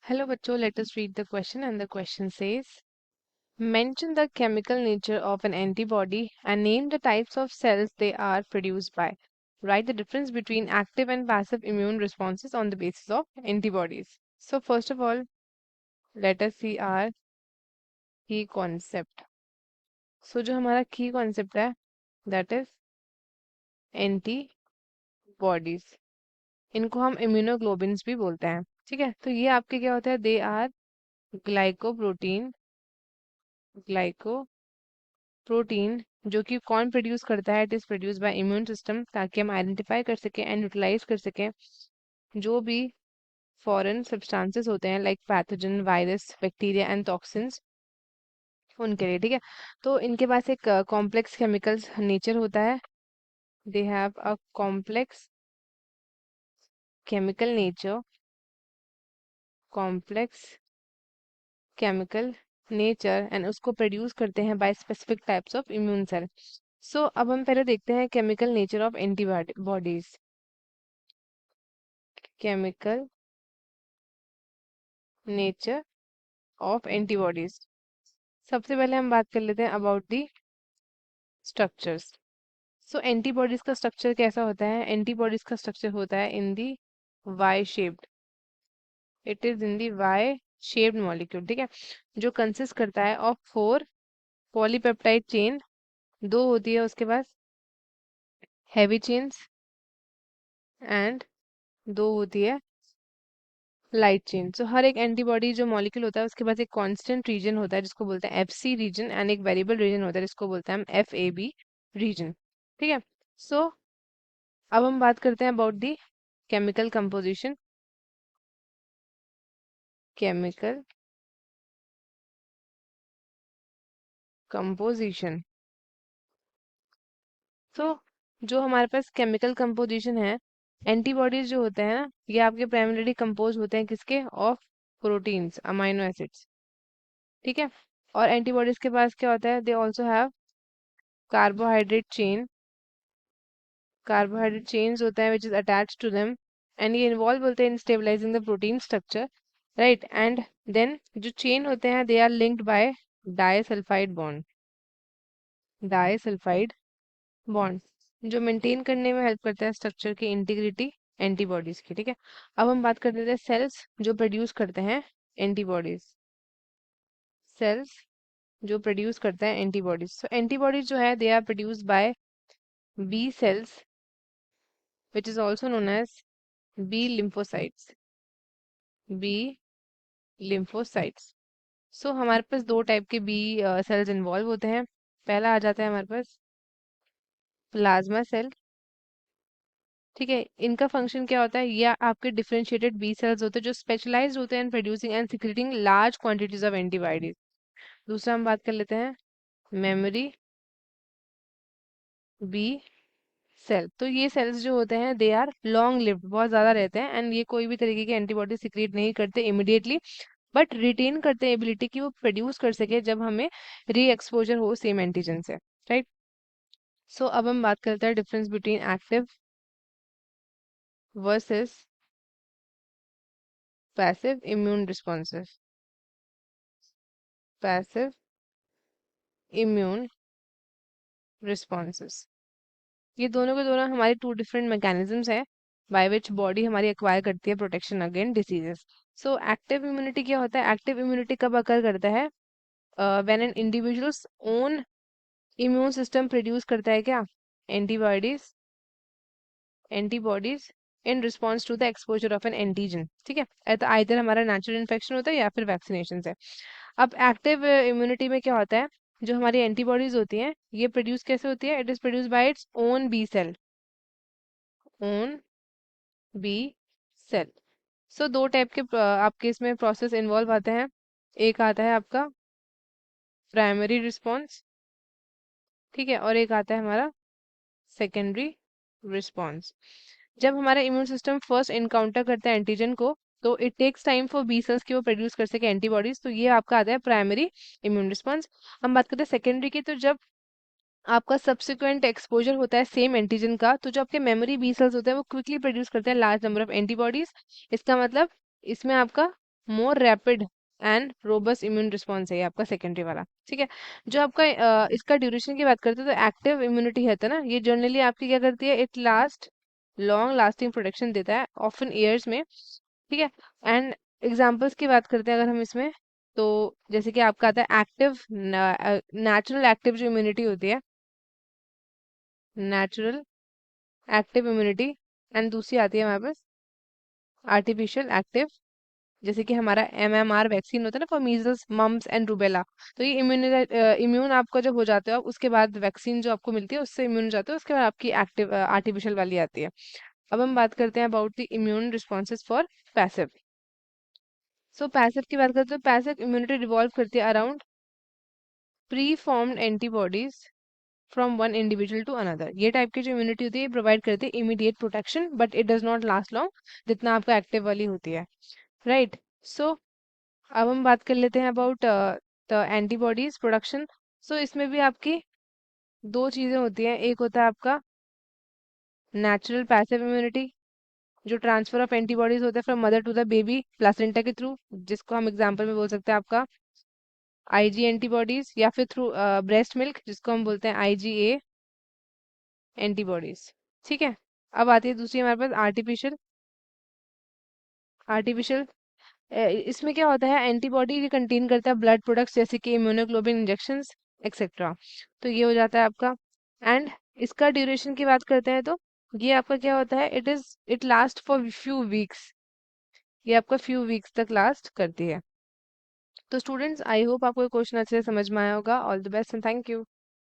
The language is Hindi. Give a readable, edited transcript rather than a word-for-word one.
Hello, bachcho. Let us read the question. And the question says, mention the chemical nature of an antibody and name the types of cells they are produced by. Write the difference between active and passive immune responses on the basis of antibodies. So, first of all, let us see our key concept. So, जो हमारा key concept है, that is antibodies. इनको हम immunoglobulins भी बोलते हैं. ठीक है, तो ये आपके क्या होता है? दे आर ग्लाइकोप्रोटीन प्रोटीन जो कि कौन प्रोड्यूस करता है? It is produce bye immune system, ताकि हम आइडेंटिफाई कर सकें एंड यूटिलाइज कर सकें जो भी फॉरेन सब्सटेंसेस होते हैं like pathogen, virus, bacteria and toxins, उनके लिए. ठीक है, तो इनके पास एक कॉम्प्लेक्स केमिकल नेचर होता है. They have a complex chemical nature, complex chemical nature, and उसको प्रोड्यूस करते हैं by specific types of immune cell. So अब हम पहले देखते हैं chemical nature of antibodies. Chemical nature of antibodies. सबसे पहले हम बात कर लेते हैं about the structures. So antibodies का स्ट्रक्चर कैसा होता है? एंटीबॉडीज का स्ट्रक्चर होता है in the Y shaped. It is in the Y shaped molecule. ठीक है, जो कंसिस्ट करता है ऑफ 4 पॉलीपेप्टाइड चेन. 2 होती है उसके पास हैवी चेन्स एंड 2 होती है लाइट चेन. सो हर एक एंटीबॉडी जो मॉलिक्यूल होता है उसके पास एक कांस्टेंट रीजन होता है जिसको बोलते हैं एफसी रीजन, एंड एक वेरिएबल रीजन होता है जिसको बोलते हैं हम एफएबी रीजन. ठीक है, सो अब हम बात करते हैं about the chemical composition. Chemical composition. So जो हमारे पास केमिकल कंपोजिशन है, एंटीबॉडीज जो होते हैं ना, ये आपके प्राइमरीली कंपोज होते हैं किसके? Of proteins, amino acids. ठीक है, और एंटीबॉडीज के पास क्या होता है? They also have carbohydrate chain. Carbohydrate chains होता है which is attached to them, and ये इन्वॉल्व होते हैं in stabilising the protein structure. Right, and then जो चेन होते हैं they are linked by disulphide bond. Disulphide bond जो मेंटेन करने में हेल्प करता है स्ट्रक्चर की इंटीग्रिटी एंटीबॉडीज की. ठीक है, अब हम बात कर लेते हैं सेल्स जो प्रोड्यूस करते हैं एंटीबॉडीज. सेल्स जो प्रोड्यूस करता है एंटीबॉडीज. सो एंटीबॉडीज जो है they are produced by B cells which is also known as B lymphocytes. B lymphocytes. So हमारे पास 2 टाइप के बी सेल्स इन्वॉल्व होते हैं. पहला आ जाता है हमारे पास प्लाज्मा सेल. ठीक है, इनका फंक्शन क्या होता है? ये आपके डिफरेंशिएटेड बी सेल्स होते हैं जो स्पेशलाइज्ड होते हैं in producing and secreting large quantities of antibodies. दूसरा हम बात कर लेते हैं मेमोरी बी सेल. तो ये सेल्स जो होते हैं दे आर लॉन्ग लिव्ड, बहुत ज्यादा रहते हैं, एंड ये कोई भी तरीके की एंटीबॉडी सिक्रिएट नहीं करते इमिडिएटली, बट रिटेन करते हैं एबिलिटी कि वो प्रोड्यूस कर सके जब हमें री एक्सपोजर हो सेम एंटीजन से. राइट, सो अब हम बात करते हैं difference between active versus passive immune responses. Passive immune responses, ये दोनों के दोनों हमारे 2 डिफरेंट मैकेनिज्म्स हैं बाय विच बॉडी हमारी एक्वायर करती है protection against diseases. So active immunity क्या होता है? एक्टिव इम्यूनिटी कब अकर करता है? When an individuals own immune system produce करता है क्या? Antibodies. Antibodies in response to the exposure of N antigen. ठीक है, तो आइदर हमारा नेचुरल इन्फेक्शन होता है या फिर वैक्सीनेशन से. अब एक्टिव इम्यूनिटी में क्या होता है? जो हमारी एंटीबॉडीज होती हैं ये प्रोड्यूस कैसे होती है? It is produce by its own B cell. Own B cell. So 2 type के आपके इसमें प्रोसेस इन्वॉल्व आते हैं. एक आता है आपका प्राइमरी रिस्पॉन्स. ठीक है, और एक आता है हमारा सेकेंडरी रिस्पॉन्स. जब हमारा इम्यून सिस्टम फर्स्ट इनकाउंटर करता है एंटीजन को, तो it takes time for B cells कि वो प्रोड्यूस कर सके एंटीबॉडीज. तो ये आपका आता है प्राइमरी इम्यून रिस्पॉन्स. हम बात करते हैं सेकेंडरी की. तो जब आपका सब्सिक्वेंट एक्सपोजर होता है सेम एंटीजन का, तो जो आपके मेमोरी बी सेल्स होते हैं वो क्विकली प्रोड्यूस करते हैं लार्ज नंबर ऑफ एंटीबॉडीज. इसका मतलब इसमें आपका more rapid and robust immune response है ये आपका सेकेंडरी वाला। ठीक है। जो आपका इसका ड्यूरेशन की बात करते हैं तो एक्टिव इम्यूनिटी है ना, ये जनरली आपकी क्या करती है, it last long lasting protection देता है ऑफन ईयर्स में। ठीक है। एंड एग्जांपल्स की बात करते हैं अगर हम इसमें, तो जैसे कि आपका आता है एक्टिव, नेचुरल एक्टिव जो इम्यूनिटी होती है, नेचुरल एक्टिव इम्यूनिटी। एंड दूसरी आती है हमारे पास आर्टिफिशियल एक्टिव, जैसे कि हमारा MMR वैक्सीन होता है ना for measles mumps and rubella. तो ये इम्यून आपका जब हो जाते हो आप, उसके बाद वैक्सीन जो आपको मिलती है उससे इम्यून हो जाते हो, उसके बाद आपकी एक्टिव आर्टिफिशियल वाली आती है। अब हम बात करते हैं about the immune responses for passive. So passive की बात करते हैं, पैसिव इम्यूनिटी रिवॉल्व करती है around preformed antibodies from one individual to another. ये टाइप की जो इम्यूनिटी होती है प्रोवाइड करती है immediate protection, but it does not last long जितना आपका एक्टिव वाली होती है। राइट। सो अब हम बात कर लेते हैं अबाउट द एंटीबॉडीज प्रोडक्शन। सो इसमें भी आपकी दो चीजें होती हैं, एक होता है आपका नेचुरल पैसिव इम्यूनिटी, जो ट्रांसफर ऑफ एंटीबॉडीज होता है from mother to the baby placenta के थ्रू, जिसको हम एग्जांपल में बोल सकते हैं आपका IG एंटीबॉडीज, या फिर थ्रू ब्रेस्ट मिल्क जिसको हम बोलते हैं IgA एंटीबॉडीज। ठीक है। अब आती है दूसरी हमारे पास आर्टिफिशियल। आर्टिफिशियल इसमें क्या होता है, एंटीबॉडी ये कंटेन करता है ब्लड प्रोडक्ट्स जैसे कि इम्यूनोग्लोबिन इंजेक्शंस एक्सेट्रा। तो ये हो जाता है आपका। एंड इसका ड्यूरेशन की बात करते हैं तो ये आपका क्या होता है, it last for few weeks. ये आपका फ्यू वीक्स तक लास्ट करती है। तो स्टूडेंट्स, आई होप आपको ये क्वेश्चन अच्छे से समझ में आया होगा। All the best and thank you.